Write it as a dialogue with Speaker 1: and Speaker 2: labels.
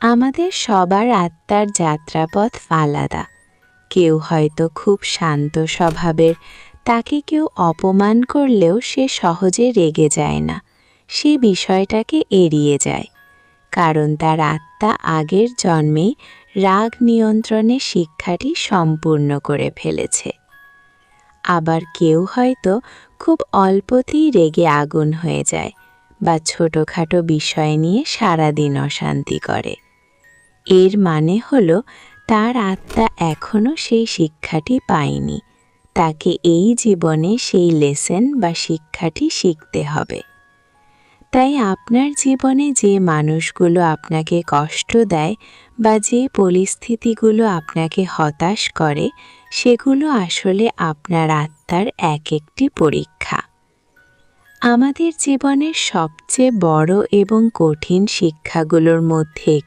Speaker 1: আমাদের সবার আত্মার যাত্রাপথ আলাদা। কেউ হয়তো খুব শান্ত স্বভাবের, তাকে কেউ অপমান করলেও সে সহজে রেগে যায় না, সে বিষয়টাকে এড়িয়ে যায়, কারণ তার আত্মা আগের জন্মেই রাগ নিয়ন্ত্রণের শিক্ষাটি সম্পূর্ণ করে ফেলেছে। আবার কেউ হয়তো খুব অল্পতেই রেগে আগুন হয়ে যায় বা ছোটখাটো বিষয় নিয়ে সারাদিন অশান্তি করে। এর মানে হলো তার আত্মা এখনও সেই শিক্ষাটি পায়নি, তাকে এই জীবনে সেই লেসন বা শিক্ষাটি শিখতে হবে। তাই আপনার জীবনে যে মানুষগুলো আপনাকে কষ্ট দেয় বা যে পরিস্থিতিগুলো আপনাকে হতাশ করে, সেগুলো আসলে আপনার আত্মার এক একটি পরীক্ষা। আমাদের জীবনের সবচেয়ে বড় এবং কঠিন শিক্ষাগুলোর মধ্যে